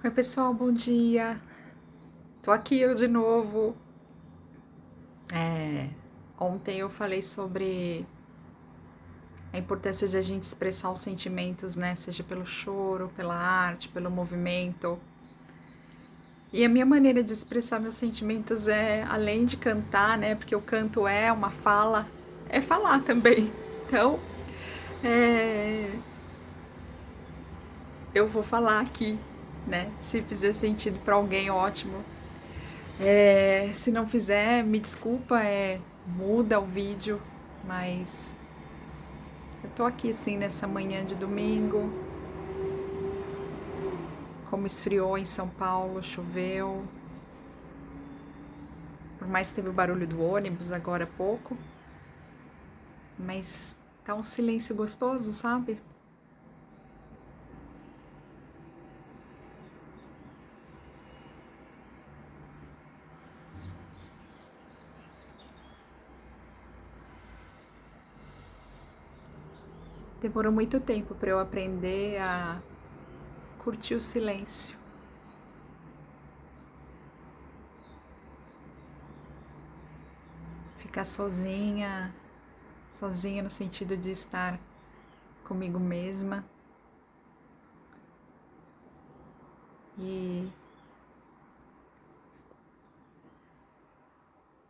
Oi, pessoal, bom dia. Tô aqui eu de novo. Ontem eu falei sobre a importância de a gente expressar os sentimentos, né? Seja pelo choro, pela arte, pelo movimento. E a minha maneira de expressar meus sentimentos é, além de cantar, né? Porque o canto é uma fala, é falar também. Então, é, eu vou falar aqui, né? Se fizer sentido para alguém, ótimo. Se não fizer, me desculpa, muda o vídeo, mas eu tô aqui assim nessa manhã de domingo, como esfriou em São Paulo, choveu, por mais que teve o barulho do ônibus agora há pouco, mas tá um silêncio gostoso, sabe? Demorou muito tempo para eu aprender a curtir o silêncio, ficar sozinha, sozinha no sentido de estar comigo mesma e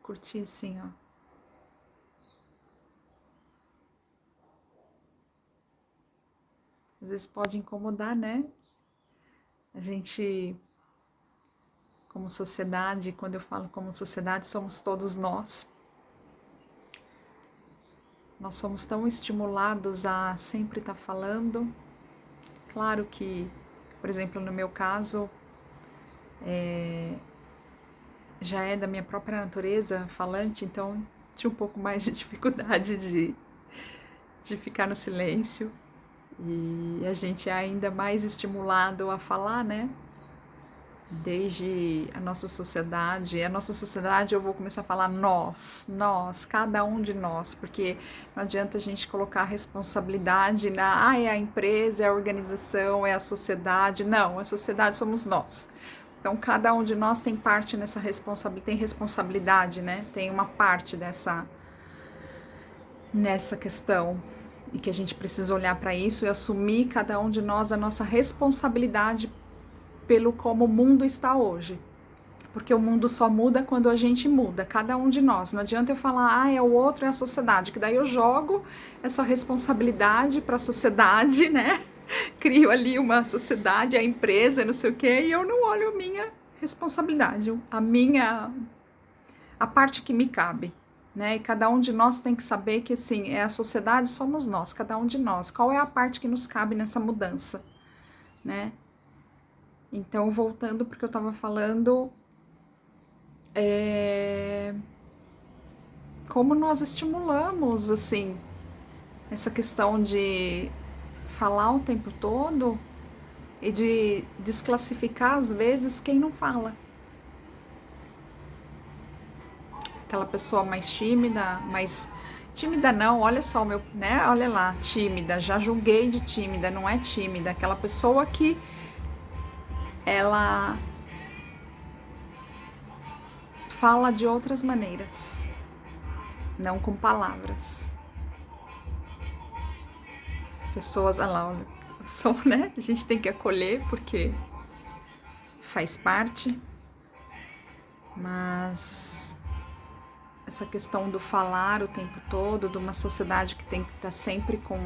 curtir assim, ó. Às vezes pode incomodar, né? A gente, como sociedade, quando eu falo como sociedade, somos todos nós. Nós somos tão estimulados a sempre estar falando. Claro que, por exemplo, no meu caso, já é da minha própria natureza falante, então tinha um pouco mais de dificuldade de ficar no silêncio. E a gente é ainda mais estimulado a falar, né? Desde a nossa sociedade eu vou começar a falar nós, cada um de nós, porque não adianta a gente colocar a responsabilidade é a empresa, é a organização, é a sociedade, não, a sociedade somos nós. Então cada um de nós tem parte nessa responsabilidade, tem responsabilidade, né? Tem uma parte nessa questão e que a gente precisa olhar para isso e assumir cada um de nós a nossa responsabilidade pelo como o mundo está hoje. Porque o mundo só muda quando a gente muda, cada um de nós. Não adianta eu falar, é o outro, é a sociedade, que daí eu jogo essa responsabilidade para a sociedade, né? Crio ali uma sociedade, a empresa, não sei o quê, e eu não olho a minha responsabilidade, a parte que me cabe. Né? E cada um de nós tem que saber que assim, é a sociedade, somos nós, cada um de nós. Qual é a parte que nos cabe nessa mudança, né? Então, voltando porque eu estava falando, como nós estimulamos assim essa questão de falar o tempo todo e de desclassificar às vezes quem não fala. Aquela pessoa mais tímida, mais tímida não, olha só meu, né? Olha lá, tímida, já julguei de tímida, não é tímida, aquela pessoa que ela fala de outras maneiras, não com palavras. Pessoas, olha lá, olha, são, né? A gente tem que acolher porque faz parte, mas essa questão do falar o tempo todo, de uma sociedade que tem que estar sempre com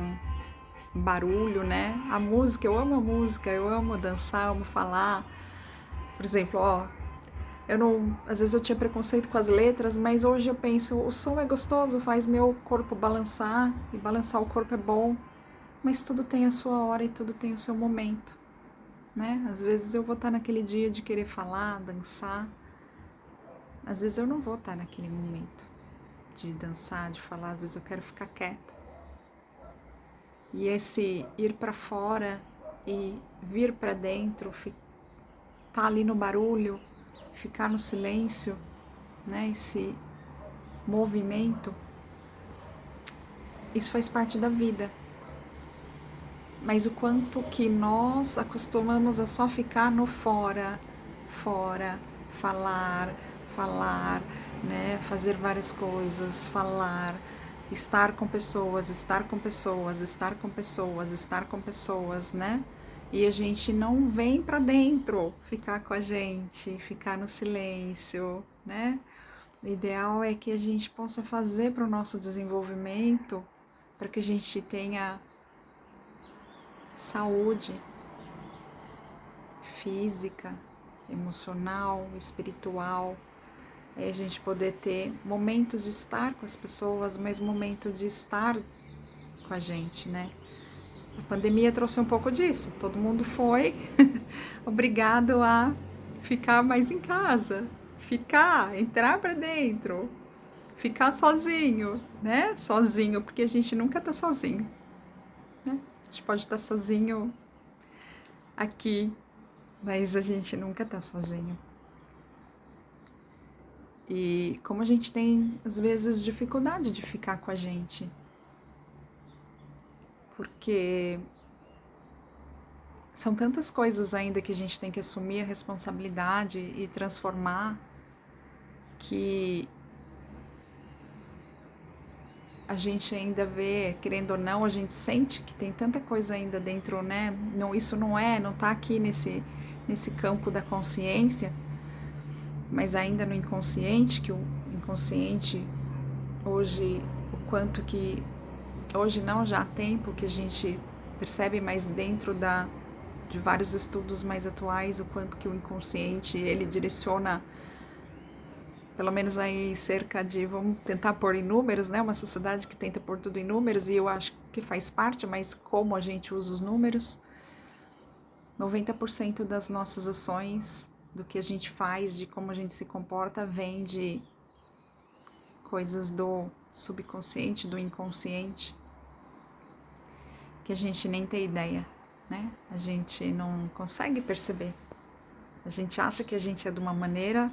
barulho, né? A música, eu amo a música, eu amo dançar, eu amo falar. Por exemplo, eu não, às vezes eu tinha preconceito com as letras, mas hoje eu penso, o som é gostoso, faz meu corpo balançar, e balançar o corpo é bom, mas tudo tem a sua hora e tudo tem o seu momento, né? Às vezes eu vou estar naquele dia de querer falar, dançar, às vezes eu não vou estar naquele momento de dançar, de falar, às vezes eu quero ficar quieta. E esse ir para fora e vir para dentro, tá ali no barulho, ficar no silêncio, né? Esse movimento, isso faz parte da vida. mas o quanto que nós acostumamos a só ficar no fora, fora, falar, falar, né? Fazer várias coisas, falar, estar com pessoas, estar com pessoas, estar com pessoas, estar com pessoas, né? E a gente não vem para dentro ficar com a gente, ficar no silêncio, né? O ideal é que a gente possa fazer para o nosso desenvolvimento, para que a gente tenha saúde física, emocional, espiritual, é a gente poder ter momentos de estar com as pessoas, mas momento de estar com a gente, né? A pandemia trouxe um pouco disso. Todo mundo foi obrigado a ficar mais em casa, entrar para dentro, ficar sozinho, né? Sozinho, porque a gente nunca tá sozinho, né? A gente pode estar sozinho aqui, mas a gente nunca tá sozinho. E como a gente tem, às vezes, dificuldade de ficar com a gente, porque são tantas coisas ainda que a gente tem que assumir a responsabilidade e transformar, que a gente ainda vê, querendo ou não, a gente sente que tem tanta coisa ainda dentro, né? Não, isso não tá aqui nesse campo da consciência, mas ainda no inconsciente, que o inconsciente hoje, o quanto que hoje não, já há tempo que a gente percebe mais dentro de vários estudos mais atuais o quanto que o inconsciente ele direciona, pelo menos aí cerca de, vamos tentar pôr em números, né? Uma sociedade que tenta pôr tudo em números, e eu acho que faz parte, mas como a gente usa os números, 90% das nossas ações, do que a gente faz, de como a gente se comporta, vem de coisas do subconsciente, do inconsciente, que a gente nem tem ideia, né? A gente não consegue perceber. A gente acha que a gente é de uma maneira,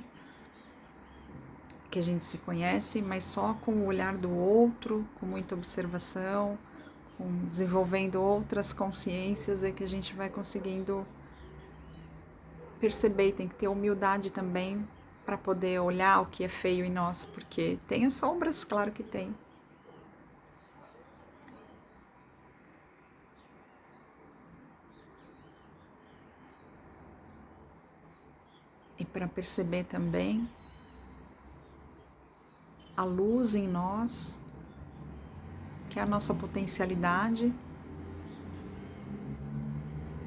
que a gente se conhece, mas só com o olhar do outro, com muita observação, desenvolvendo outras consciências, é que a gente vai conseguindo perceber. E tem que ter humildade também para poder olhar o que é feio em nós, porque tem as sombras, claro que tem. E para perceber também a luz em nós, que é a nossa potencialidade.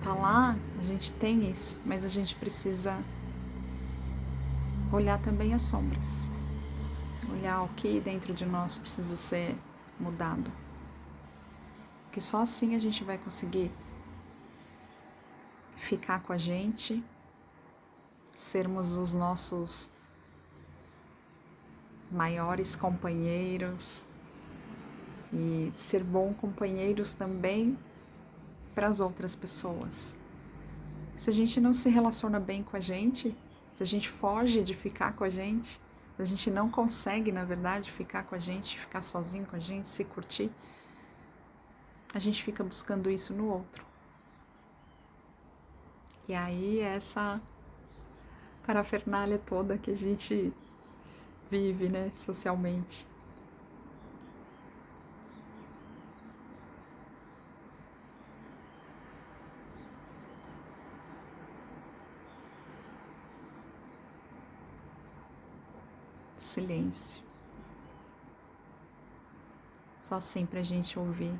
Tá lá, a gente tem isso, mas a gente precisa olhar também as sombras, olhar o que dentro de nós precisa ser mudado, porque só assim a gente vai conseguir ficar com a gente, sermos os nossos maiores companheiros e ser bons companheiros também para as outras pessoas. Se a gente não se relaciona bem com a gente, se a gente foge de ficar com a gente, se a gente não consegue, na verdade, ficar com a gente, ficar sozinho com a gente, se curtir, a gente fica buscando isso no outro. E aí essa parafernália toda que a gente vive, né, socialmente. Silêncio. Só assim pra gente ouvir,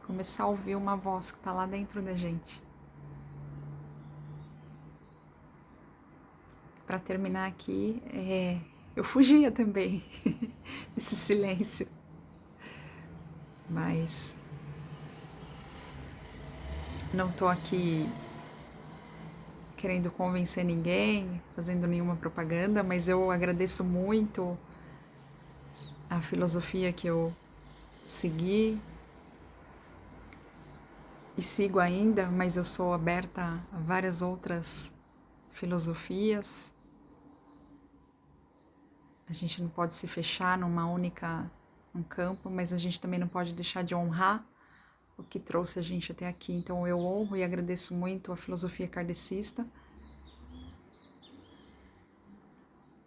começar a ouvir uma voz que tá lá dentro da gente. Para terminar aqui, eu fugia também desse silêncio, mas não tô aqui querendo convencer ninguém, fazendo nenhuma propaganda, mas eu agradeço muito a filosofia que eu segui e sigo ainda, mas eu sou aberta a várias outras filosofias. A gente não pode se fechar numa única um campo, mas a gente também não pode deixar de honrar o que trouxe a gente até aqui. Então eu honro e agradeço muito a filosofia kardecista,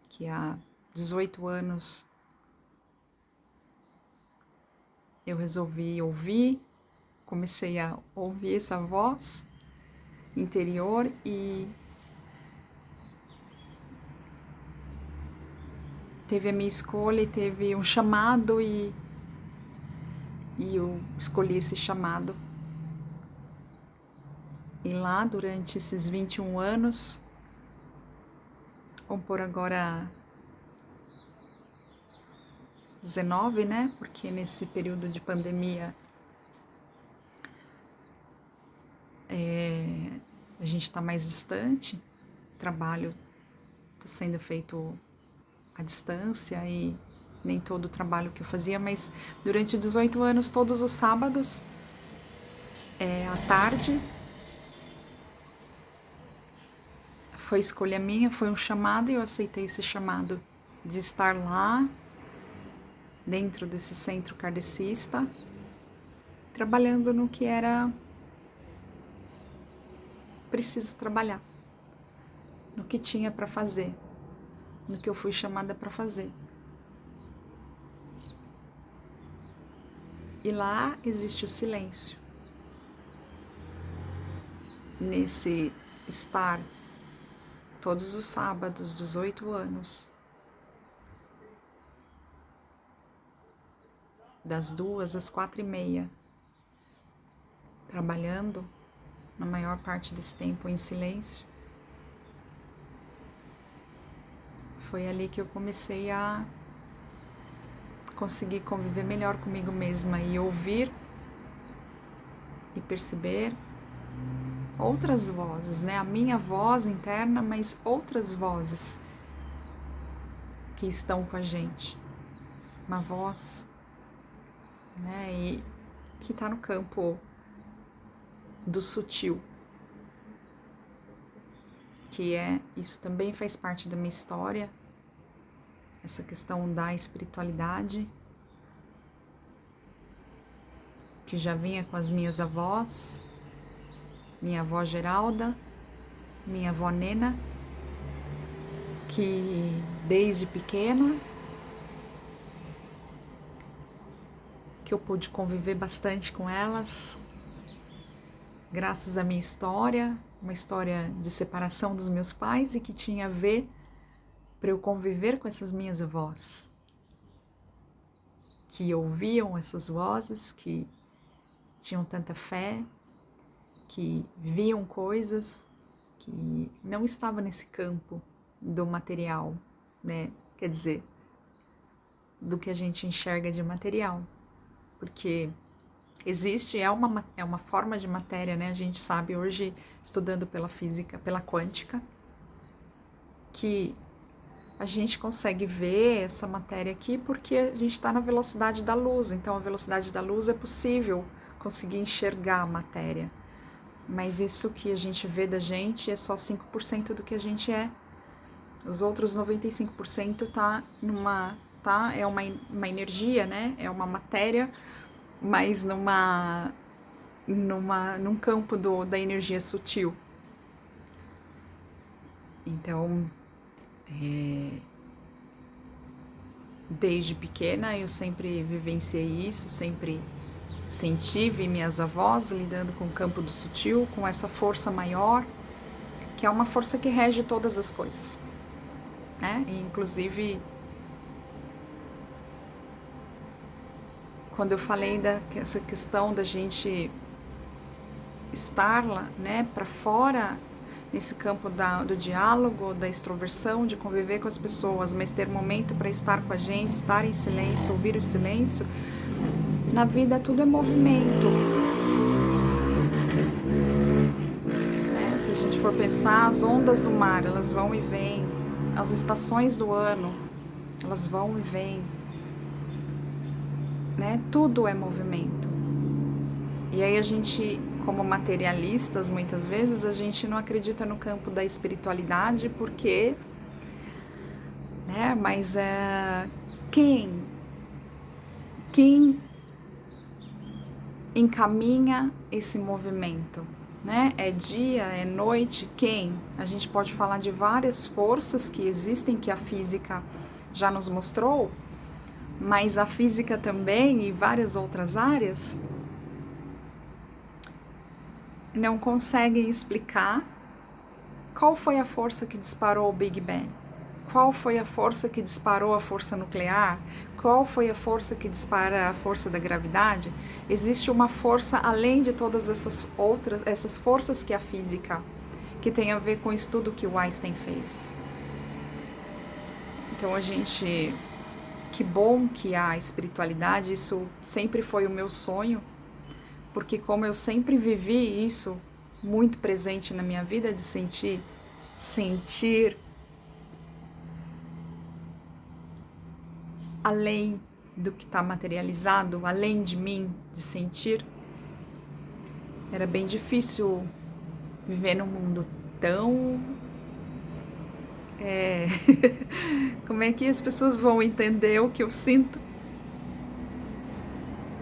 que há 18 anos eu resolvi ouvir, comecei a ouvir essa voz interior e teve a minha escolha e teve um chamado e eu escolhi esse chamado. E lá, durante esses 21 anos, vamos por agora 19, né? Porque nesse período de pandemia a gente está mais distante, o trabalho está sendo feito à distância e nem todo o trabalho que eu fazia, mas durante 18 anos, todos os sábados, à tarde, foi escolha minha, foi um chamado e eu aceitei esse chamado de estar lá, dentro desse centro kardecista, trabalhando no que era preciso trabalhar, no que tinha para fazer, no que eu fui chamada para fazer. E lá existe o silêncio. Nesse estar todos os sábados, 18 anos, das 2 às 4h30, trabalhando na maior parte desse tempo em silêncio, foi ali que eu comecei a conseguir conviver melhor comigo mesma e ouvir e perceber outras vozes, né? A minha voz interna, mas outras vozes que estão com a gente. Uma voz, né? E que está no campo do sutil, que isso também faz parte da minha história, essa questão da espiritualidade, que já vinha com as minhas avós, minha avó Geralda, minha avó Nena, que desde pequena, que eu pude conviver bastante com elas, graças à minha história, uma história de separação dos meus pais e que tinha a ver para eu conviver com essas minhas avós, que ouviam essas vozes, que tinham tanta fé, que viam coisas que não estavam nesse campo do material, né? Quer dizer, do que a gente enxerga de material, porque existe, é uma forma de matéria, né? A gente sabe hoje, estudando pela física, pela quântica, que a gente consegue ver essa matéria aqui porque a gente está na velocidade da luz, então a velocidade da luz é possível conseguir enxergar a matéria. Mas isso que a gente vê da gente é só 5% do que a gente é. Os outros 95% é uma energia, né? É uma matéria, mas num campo da energia sutil. Então, desde pequena eu sempre vivenciei isso, sempre senti, vi minhas avós lidando com o campo do sutil, com essa força maior, que é uma força que rege todas as coisas, né? E, inclusive, quando eu falei dessa questão da gente estar lá, né, para fora, nesse campo do diálogo, da extroversão, de conviver com as pessoas, mas ter momento para estar com a gente, estar em silêncio, ouvir o silêncio, na vida tudo é movimento. Né? Se a gente for pensar, as ondas do mar, elas vão e vêm, as estações do ano, elas vão e vêm. Né? Tudo é movimento. E aí a gente, como materialistas, muitas vezes a gente não acredita no campo da espiritualidade porque, né? Mas quem encaminha esse movimento, né? É dia, é noite, quem? A gente pode falar de várias forças que existem, que a física já nos mostrou, mas a física também e várias outras áreas não conseguem explicar qual foi a força que disparou o Big Bang, qual foi a força que disparou a força nuclear, qual foi a força que dispara a força da gravidade. Existe uma força além de todas essas forças que a física, que tem a ver com o estudo que o Einstein fez. Então que bom que a espiritualidade, isso sempre foi o meu sonho, porque como eu sempre vivi isso muito presente na minha vida, de sentir além do que está materializado, além de mim, de sentir, era bem difícil viver num mundo tão... Como é que as pessoas vão entender o que eu sinto?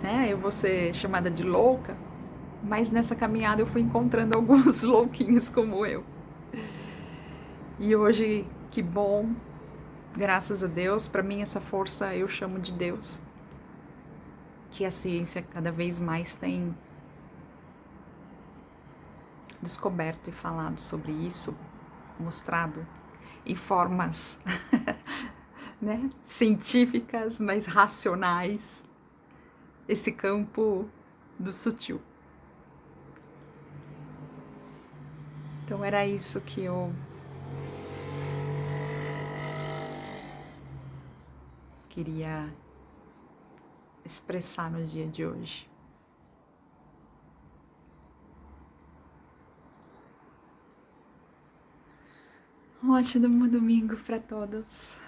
Né? Eu vou ser chamada de louca, mas nessa caminhada eu fui encontrando alguns louquinhos como eu. E hoje, que bom, graças a Deus, para mim essa força eu chamo de Deus, que a ciência cada vez mais tem descoberto e falado sobre isso, mostrado em formas né, científicas, mas racionais, esse campo do sutil. Então era isso que eu queria expressar no dia de hoje. Um ótimo domingo para todos.